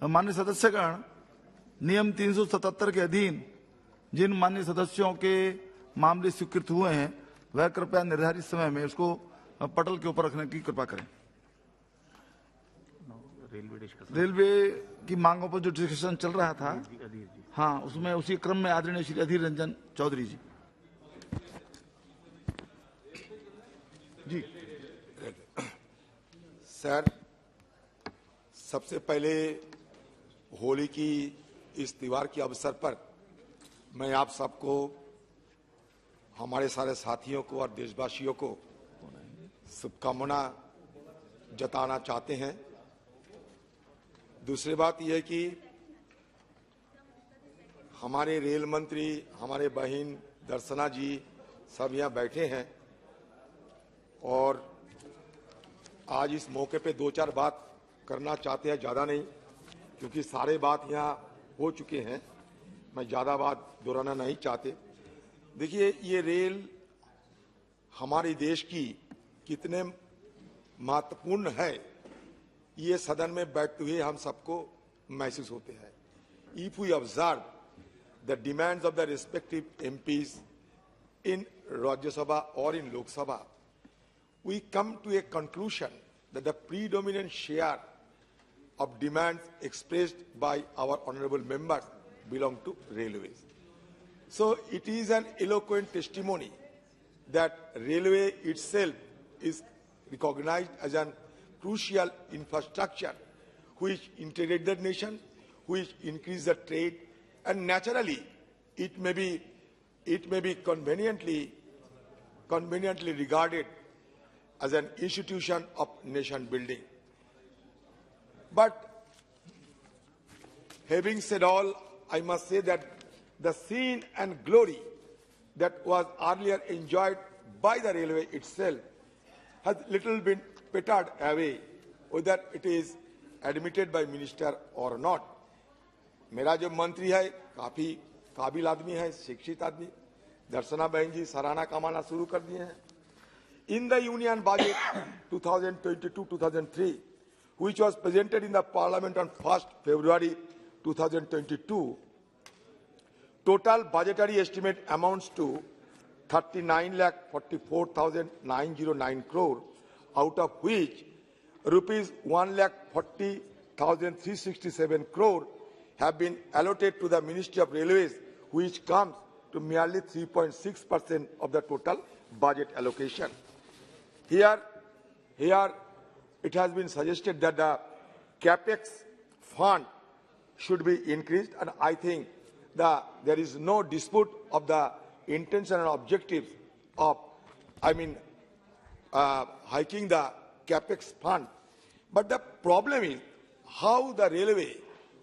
माननीय सदस्यगण, नियम 377 के अधीन जिन माननीय सदस्यों के मामले स्वीकृत हुए हैं वह कृपया निर्धारित समय में उसको पटल के ऊपर रखने की कृपा करें। रेलवे की मांगों पर जो डिस्कशन चल रहा था, हाँ, उसमें उसी क्रम में आदरणीय श्री अधीर रंजन चौधरी जी। जी सर, सबसे पहले होली की इस त्योहार के अवसर पर मैं आप सबको, हमारे सारे साथियों को और देशवासियों को शुभकामना जताना चाहते हैं। दूसरी बात यह है कि हमारे रेल मंत्री, हमारे बहन दर्शना जी सब यहाँ बैठे हैं और आज इस मौके पे दो चार बात करना चाहते हैं, ज़्यादा नहीं, क्योंकि सारे बात यहाँ हो चुके हैं। मैं ज़्यादा बात दोहराना नहीं चाहते। देखिए, ये रेल हमारे देश की कितने महत्वपूर्ण है, ये सदन में बैठते हुए हम सबको महसूस होते हैं। If we observe the demands of the respective MPs in Rajya Sabha or in Lok Sabha, we come to a conclusion that the predominant share of demands expressed by our honorable members belong to railways. So it is an eloquent testimony that railway itself is recognized as an crucial infrastructure which integrates the nation, which increases the trade, and naturally it may be conveniently regarded as an institution of nation building. But having said all, I must say that the scene and glory that was earlier enjoyed by the railway itself has little been petered away, whether it is admitted by minister or not. मेरा जो मंत्री है काफी काबिल आदमी है, शिक्षित आदमी, दर्शना बहन जी सराहना कमाना शुरू कर दिए हैं। In the Union Budget 2022-2003, which was presented in the Parliament on 1st February 2022, total budgetary estimate amounts to 39,44,909 crore, out of which rupees 1,40,367 crore have been allocated to the Ministry of Railways, which comes to merely 3.6% of the total budget allocation. Here it has been suggested that the capex fund should be increased, and I think there is no dispute of the intention and objectives of, hiking the capex fund. But the problem is how the railway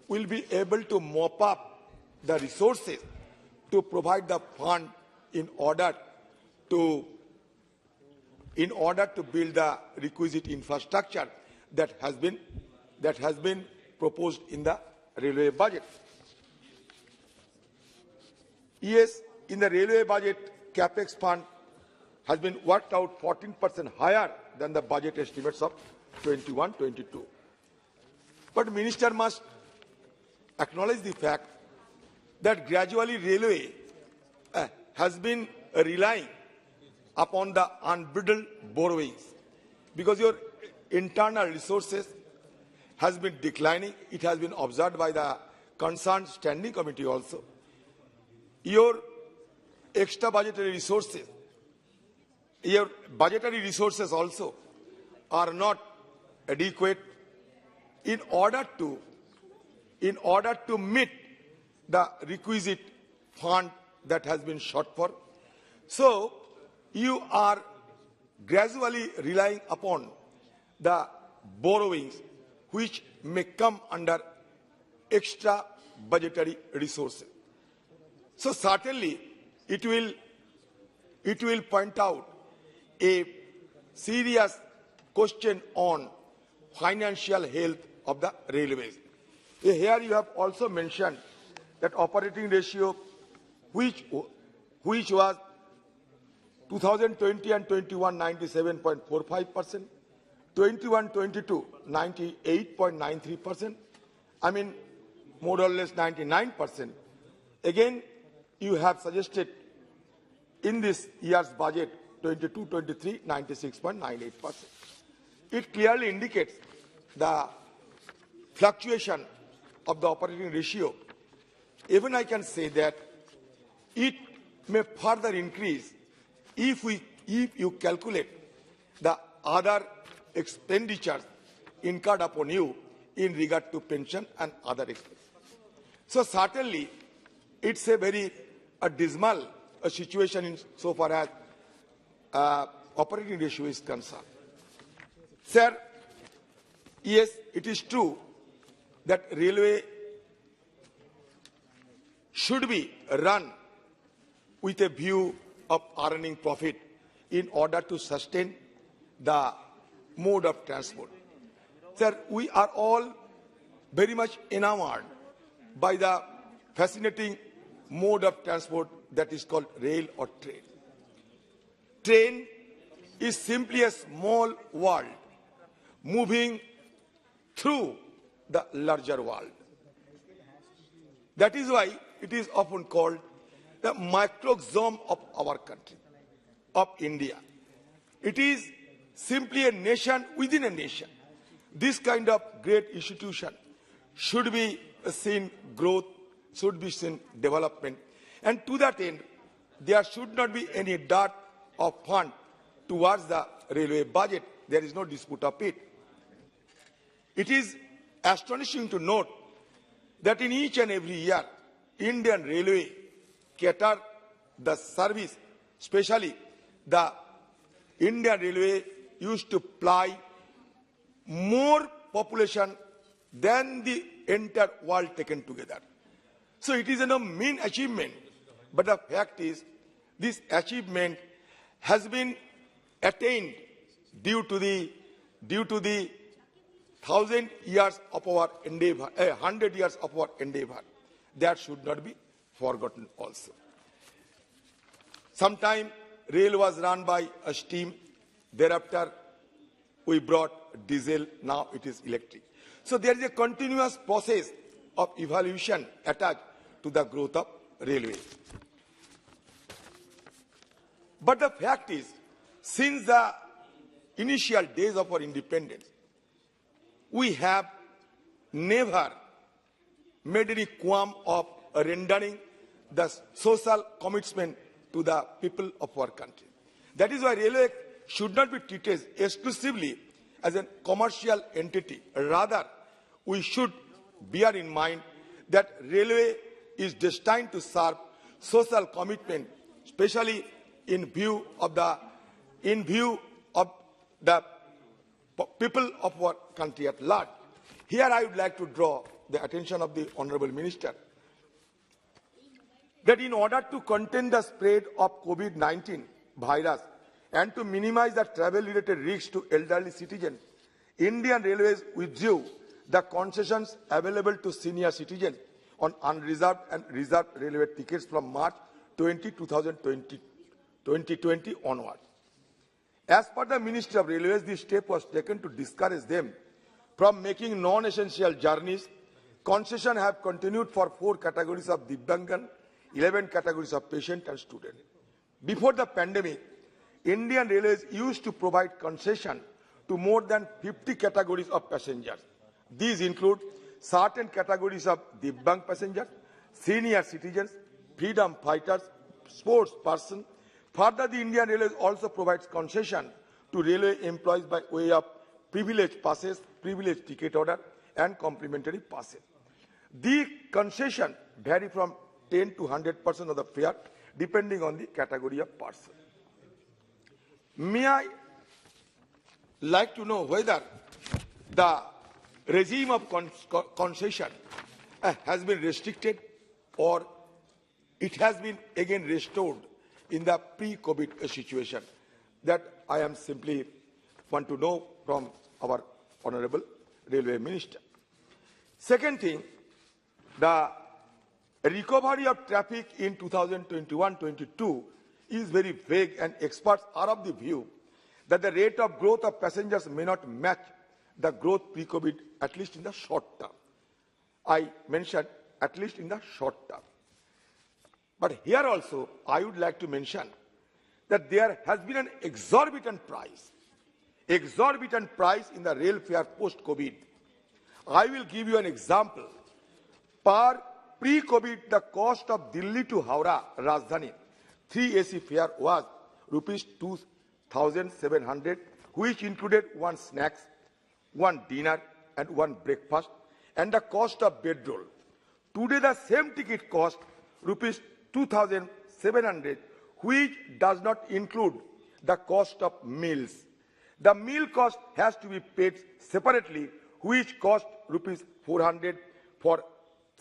will be able to mop up the resources to provide the fund in order to build the requisite infrastructure that has been proposed in the railway budget. Yes, in the railway budget, capex fund has been worked out 14% higher than the budget estimates of 21-22. But minister must acknowledge the fact that gradually railway has been relying upon the unbridled borrowings, because your internal resources has been declining. It has been observed by the concerned standing committee also. Your extra budgetary resources, your budgetary resources also are not adequate in order to meet the requisite fund that has been sought for. So you are gradually relying upon the borrowings which may come under extra budgetary resources. So certainly it will point out a serious question on financial health of the railways. Here you have also mentioned that operating ratio, which was 2020 and 21 97.45%, 21-22 98.93%, I mean, more or less 99%. Again, you have suggested in this year's budget, 22-23, 96.98%. It clearly indicates the fluctuation of the operating ratio. Even I can say that it may further increase if you calculate the other expenditures incurred upon you in regard to pension and other expenses. So certainly, it's a very dismal situation in so far as operating ratio is concerned. Sir, yes, it is true that railway should be run with a view of earning profit in order to sustain the mode of transport. Sir, we are all very much enamored by the fascinating mode of transport that is called rail or train. Train is simply a small world moving through the larger world. That is why it is often called the microcosm of our country, of India. It is simply a nation within a nation. This kind of great institution should be seen growth, should be seen development. And to that end, there should not be any dearth of fund towards the railway budget. There is no dispute of it. It is astonishing to note that in each and every year, Indian Railway cater the service, especially the Indian Railway used to ply more population than the entire world taken together. So it is a mean achievement, but the fact is this achievement has been attained due to the 1,000 years of our endeavor, 100 years of our endeavor. That should not be forgotten also. Sometime rail was run by a steam, thereafter we brought diesel, now it is electric. So there is a continuous process of evolution attached to the growth of railway. But the fact is, since the initial days of our independence, we have never made any qualm of rendering the social commitment to the people of our country. That is why railway should not be treated exclusively as a commercial entity. Rather, we should bear in mind that railway is destined to serve social commitment, especially in view of the people of our country at large. Here I would like to draw the attention of the Honorable Minister that in order to contain the spread of COVID-19 virus and to minimize the travel-related risks to elderly citizens, Indian Railways withdrew the concessions available to senior citizens on unreserved and reserved railway tickets from March 2020 onward. As per the Ministry of Railways, this step was taken to discourage them from making non-essential journeys. Concessions have continued for 4 categories of Divyangan, 11 categories of patient and student. Before the pandemic, Indian Railways used to provide concession to more than 50 categories of passengers. These include certain categories of Divyang passengers, senior citizens, freedom fighters, sports persons. Further, the Indian Railways also provides concession to railway employees by way of privilege passes, privilege ticket order, and complimentary passes. The concession vary from 10 to 100% of the fare, depending on the category of person. May I like to know whether the regime of concession has been restricted or it has been again restored in the pre-COVID situation? That I am simply want to know from our Honorable Railway Minister. Second thing, the recovery of traffic in 2021-22 is very vague, and experts are of the view that the rate of growth of passengers may not match the growth pre-COVID, at least in the short term. I mentioned, at least in the short term. But here also, I would like to mention that there has been an exorbitant price in the rail fare post-COVID. I will give you an example. Per pre-COVID, the cost of Delhi to Howrah, Rajdhani, 3 AC fare was rupees 2,700, which included 1 snacks, 1 dinner, and 1 breakfast, and the cost of bedroll. Today, the same ticket cost rupees 2,700, which does not include the cost of meals. The meal cost has to be paid separately, which cost rupees 400 for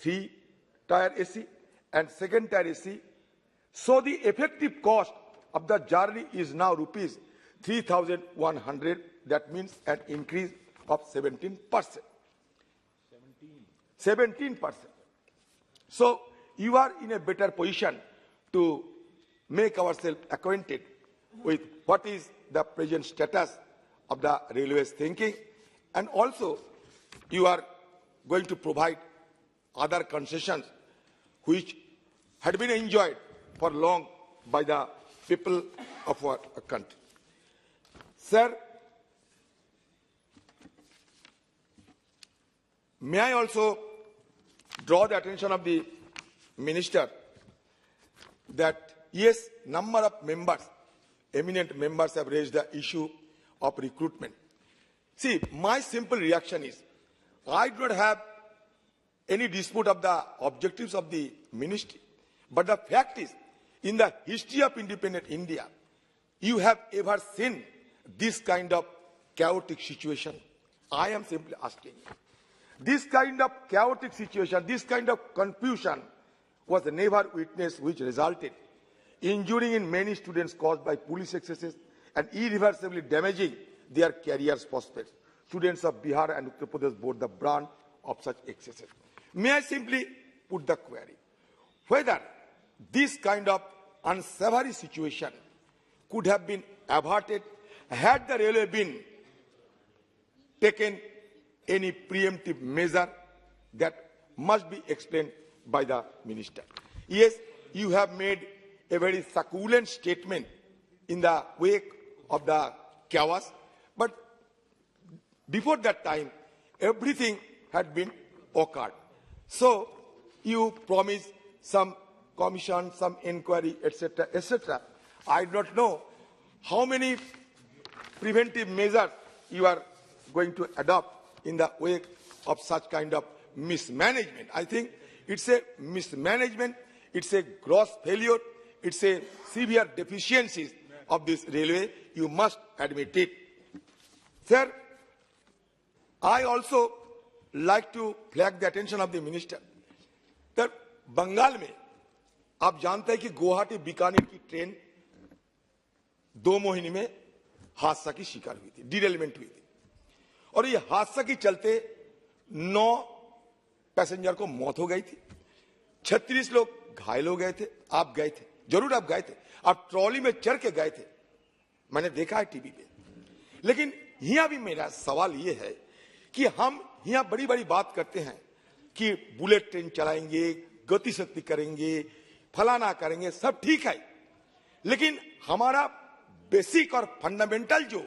3-tier AC and 2nd-tier AC. So the effective cost of the journey is now rupees 3,100. That means an increase of 17%. 17%. So you are in a better position to make ourselves acquainted with what is the present status of the railways thinking, and also you are going to provide other concessions which had been enjoyed for long by the people of our country. Sir, may I also draw the attention of the Minister that yes, number of members, eminent members have raised the issue of recruitment. See, my simple reaction is, I do not have any dispute of the objectives of the ministry, but the fact is, in the history of independent India, you have ever seen this kind of chaotic situation? I am simply asking. This kind of chaotic situation, this kind of confusion was never witnessed, which resulted injuring in many students caused by police excesses and irreversibly damaging their careers prospects. Students of Bihar and Uttar Pradesh bore the brunt of such excesses. May I simply put the query whether this kind of unsavory situation could have been averted had the railway been taken any preemptive measure? That must be explained by the minister. Yes, you have made a very succulent statement in the wake of the chaos, but before that time, everything had been occurred. So you promised some commission, some inquiry, etc., etc. I do not know how many preventive measures you are going to adopt in the wake of such kind of mismanagement. I think it's a mismanagement, it's a gross failure, it's a severe deficiencies of this railway. You must admit it. Sir, I also like to flag the attention of the minister that Bengal में आप जानते हैं कि गुवाहाटी बीकानेर की train 2 महीने में हादसा की शिकार हुई थी, डिरेलमेंट हुई थी, और ये हादसा के चलते 9 पैसेंजर को मौत हो गई थी, 36 लोग घायल हो गए थे। आप गए थे, जरूर आप गए थे, आप ट्रॉली में चढ़ के गए थे, मैंने देखा है टीवी पे। लेकिन यहां भी मेरा सवाल ये है कि हम यहां बड़ी बड़ी बात करते हैं कि बुलेट ट्रेन चलाएंगे, गति शक्ति करेंगे, फलाना करेंगे, सब ठीक है, लेकिन हमारा बेसिक और फंडामेंटल जो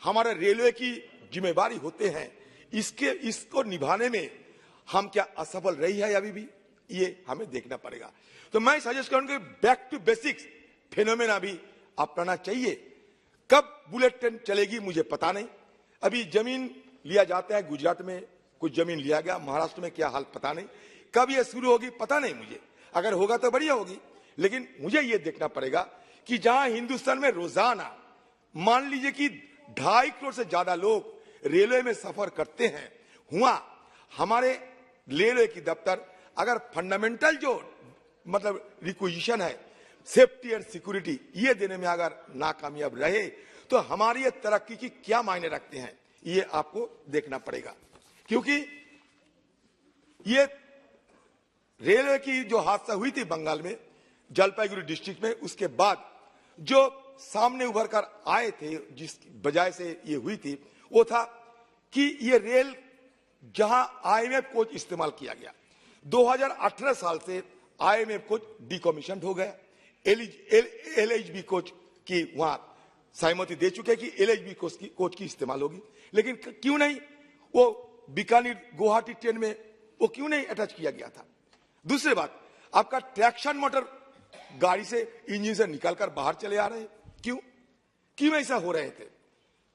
हमारे रेलवे की जिम्मेवारी होते हैं, इसको निभाने में हम क्या असफल रही है अभी भी, ये हमें देखना पड़ेगा। तो मैं सजेस्ट करूंगा बैक टू बेसिक्स फेनोमेना भी अपनाना चाहिए। कब बुलेट ट्रेन चलेगी मुझे पता नहीं, अभी जमीन लिया जाता है, गुजरात में कुछ जमीन लिया गया, महाराष्ट्र में क्या हाल पता नहीं, कब ये शुरू होगी पता नहीं मुझे, अगर होगा तो बढ़िया होगी, लेकिन मुझे ये देखना पड़ेगा कि जहां हिंदुस्तान में रोजाना मान लीजिए कि 2.5 करोड़ से ज्यादा लोग रेलवे में सफर करते हैं, हुआ हमारे रेलवे की दफ्तर अगर फंडामेंटल जो मतलब रिक्विजिशन है, सेफ्टी एंड सिक्योरिटी, ये देने में अगर नाकामयाब रहे तो हमारी ये तरक्की की क्या मायने रखते हैं, ये आपको देखना पड़ेगा। क्योंकि ये रेलवे की जो हादसा हुई थी बंगाल में, जलपाईगुड़ी डिस्ट्रिक्ट में, उसके बाद जो सामने उभर कर आए थे, जिस वजह से ये हुई थी, वो था कि ये रेल जहां आईएमएफ कोच इस्तेमाल किया गया। 2018 साल से आईएमएफ कोच डिकमीशन हो गया। एलएचबी कोच की वहां सहमति दे चुके हैं कि एलएचबी कोच की इस्तेमाल होगी, लेकिन क्यों नहीं वो बीकानेर गुवाहाटी ट्रेन में वो क्यों नहीं अटैच किया गया था? दूसरी बात, आपका ट्रैक्शन मोटर गाड़ी से इंजन से निकालकर बाहर चले आ रहे हैं, क्यों ऐसा हो रहे थे?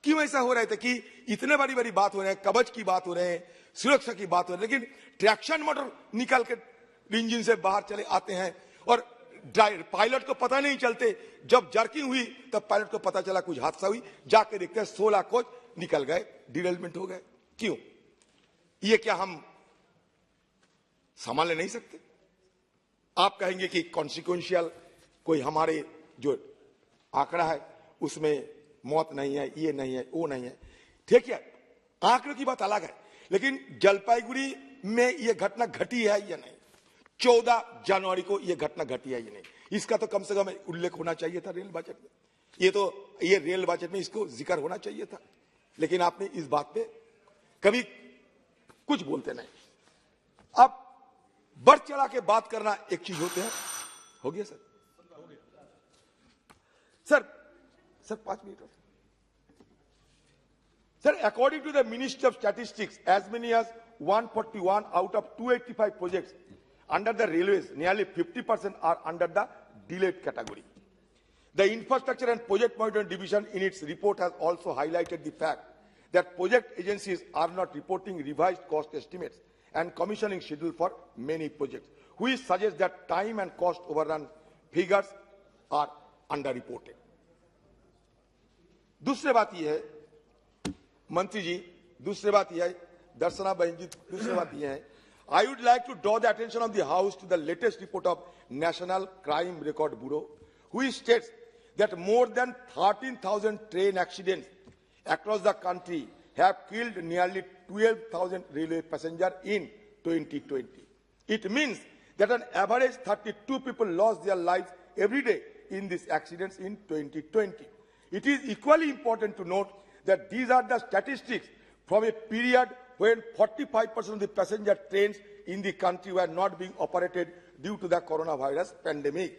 क्यों ऐसा हो रहे थे कि इतने बड़ी बड़ी बात हो रहे हैं, कवच की बात हो रहे हैं, सुरक्षा की बात हो रही है, लेकिन ट्रैक्शन मोटर निकाल के इंजन से बाहर चले आते हैं और पायलट को पता नहीं चलते। जब जर्किंग हुई तब पायलट को पता चला कुछ हादसा हुई, जाके देखते हैं 16 कोच निकल गए, डिरेलमेंट हो गए। क्यों? ये क्या हम संभाल नहीं सकते? आप कहेंगे कि कॉन्सिक्वेंशियल कोई हमारे जो आंकड़ा है उसमें मौत नहीं है, ये नहीं है, वो नहीं है, ठीक है, आंकड़ों की बात अलग है, लेकिन जलपाईगुड़ी में ये घटना घटी है या नहीं? 14 जनवरी को ये घटना घटी है या नहीं? इसका तो कम से कम उल्लेख होना चाहिए था रेल बजट में। ये रेल बजट में इसको जिक्र होना चाहिए था, लेकिन आपने इस बात पे कभी कुछ बोलते नहीं। अब बढ़ चढ़ा के बात करना एक चीज होते हैं। हो गया sir? Sir 5 minute sir. According to the ministry of statistics, as many as 141 out of 285 projects under the railways, nearly 50% are under the delayed category. The Infrastructure and Project Monitoring Division in its report has also highlighted the fact that project agencies are not reporting revised cost estimates and commissioning schedule for many projects, which suggests that time and cost overrun figures are underreported. दूसरी बात यह है मंत्री जी, दूसरी बात यह है दर्शना बहन जी, दूसरी बात यह है, I would like to draw the attention of the House to the latest report of National Crime Record Bureau, which states that more than 13,000 train accidents across the country have killed nearly 12,000 railway passengers in 2020. It means that on average 32 people lost their lives every day in these accidents in 2020. It is equally important to note that these are the statistics from a period when 45% of the passenger trains in the country were not being operated due to the coronavirus pandemic.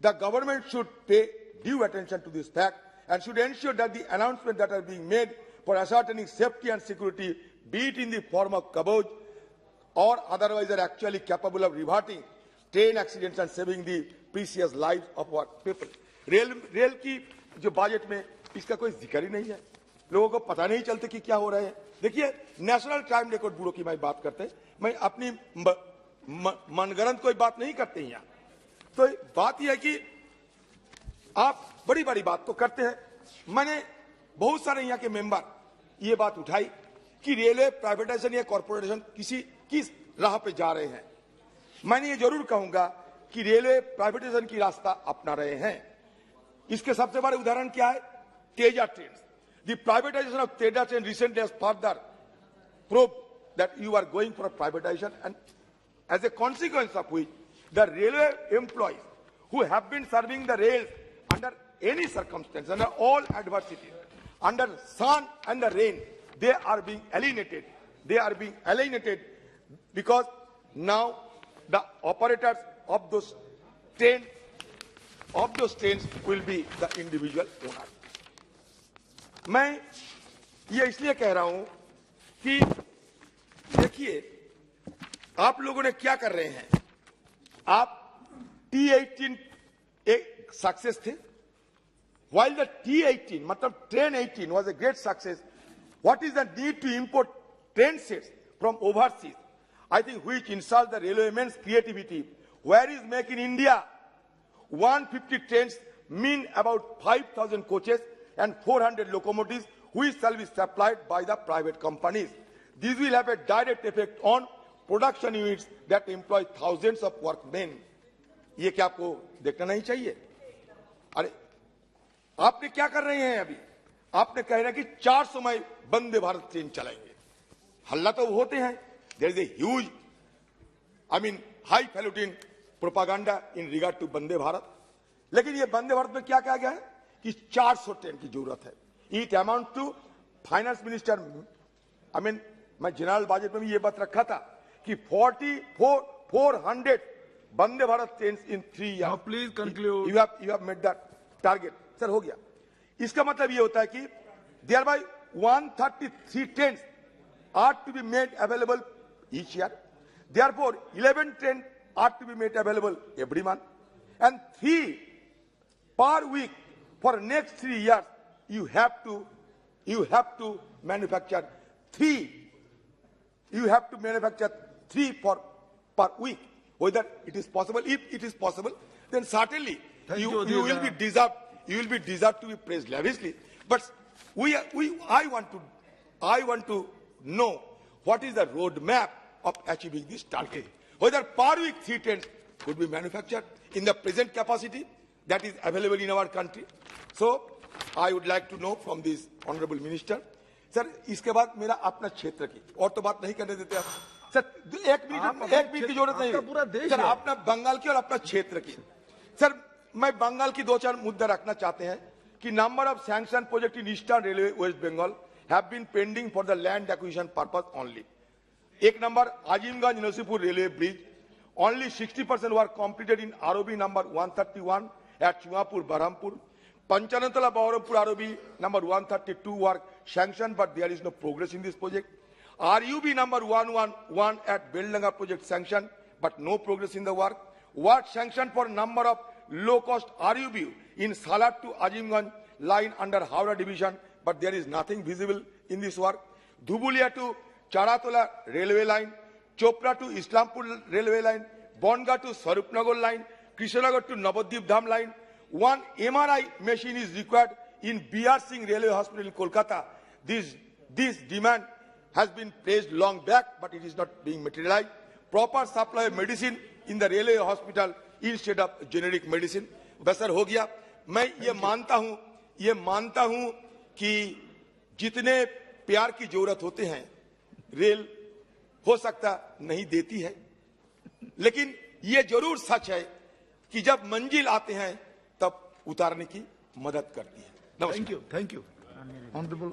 The government should pay due attention to this fact and should ensure that the announcements that are being made for ascertaining safety and security, be it in the form of caboose or otherwise, are actually capable of reverting train accidents and saving the precious lives of our people. Rail की जो budget में इसका कोई जिक्र ही नहीं है, लोगों को पता नहीं चलते कि क्या हो रहा है। देखिए, नेशनल क्राइम रिकॉर्ड ब्यूरो की मैं बात करते हैं, मैं अपनी मनगढ़ंत कोई बात नहीं करते यहाँ। तो बात यह है कि आप बड़ी बड़ी बात तो करते हैं। मैंने बहुत सारे यहाँ के मेंबर ये बात उठाई कि रेलवे प्राइवेटाइजेशन या कॉर्पोरेशन किस राह पे जा रहे हैं। मैंने ये जरूर कहूंगा कि रेलवे प्राइवेटाइजेशन की रास्ता अपना रहे हैं। इसके सबसे बड़े उदाहरण क्या है? Teja train. The privatization of Teja train recently has further proved that you are going for a privatization, and as a consequence of which, the railway employees who have been serving the rails under any circumstance, under all adversities, under sun and the rain, they are being alienated. They are being alienated because now the operators of those trains will be the individual owner. मैं ये इसलिए कह रहा हूं कि देखिए, आप लोगों ने क्या कर रहे हैं। आप T18 एक सक्सेस थे, while the T18 मतलब train 18 was a great success. What is the need to import train sets from overseas? I think which insults the railwaymen's creativity. Where is Make in India? 150 trains mean about 5,000 coaches and 400 locomotives, which shall be supplied by the private companies. This will have a direct effect on production units that employ thousands of workmen. ये क्या आपको देखना नहीं चाहिए? अरे आपने क्या कर रहे हैं अभी? आपने कह रहे हैं कि 400 में वंदे भारत ट्रेन चलाएंगे। हल्ला तो होते हैं। There is a huge, highfalutin propaganda in regard to Vande Bharat. लेकिन ये वंदे भारत में क्या कहा गया है कि 400 ट्रेन की जरूरत है। It amounts to finance minister, मैं जनरल बजट में भी ये बात रखा था कि 400 Vande Bharat train in 3 Now years. please conclude. You have met that target. Sir हो गया. इसका मतलब ये होता है कि thereby 133 trains are to be made available each year. Therefore, 11 trains are to be made available every month, and 3 per week for next 3 years. You have to manufacture 3. You have to manufacture 3 per week. Whether it is possible, if it is possible, then certainly you will be deserved. You will be deserved to be praised lavishly. But I want to know what is the roadmap of achieving this target. Okay. Whether per week 3 trains could be manufactured in the present capacity that is available in our country. So I would like to know from this honorable minister. Sir इसके बाद मेरा अपना क्षेत्र की और तो बात नहीं करने देते आप सर एक मिनट की जरूरत नहीं है सर अपना बंगाल की और अपना क्षेत्र की सर मैं बंगाल की 2-4 मुद्दा रखना चाहते हैं कि number of sanction project in eastern railway West Bengal have been pending for the land acquisition purpose only. एक number Azimganj Narsinghpur railway bridge only 60% were completed in ROB number 131 at Chungapur Berhampur. Panchanantala Baharamapur ROB number 132 were sanctioned, but there is no progress in this project. RUB number 111 at Beldanga project sanctioned, but no progress in the work. Work sanctioned for number of low-cost RUB in Salat to Azimganj line under Howrah division, but there is nothing visible in this work. Dhubulia to Charatola railway line, Chopra to Islampur railway line, Bonga to Sarupnagar line, Krishnagar to Navadvip Dham line. One MRI machine is required in BR Singh Railway Hospital in Kolkata. This demand has been placed long back, but it is not being materialized. Proper supply of medicine in the railway hospital instead of generic medicine. बसर हो गया. मैं ये मानता हूं कि जितने प्यार की जरूरत होते हैं रेल हो सकता नहीं देती है, लेकिन ये जरूर सच है कि जब मंजिल आते हैं तब उतारने की मदद करती है. नमस्कार. Thank you. Honorable.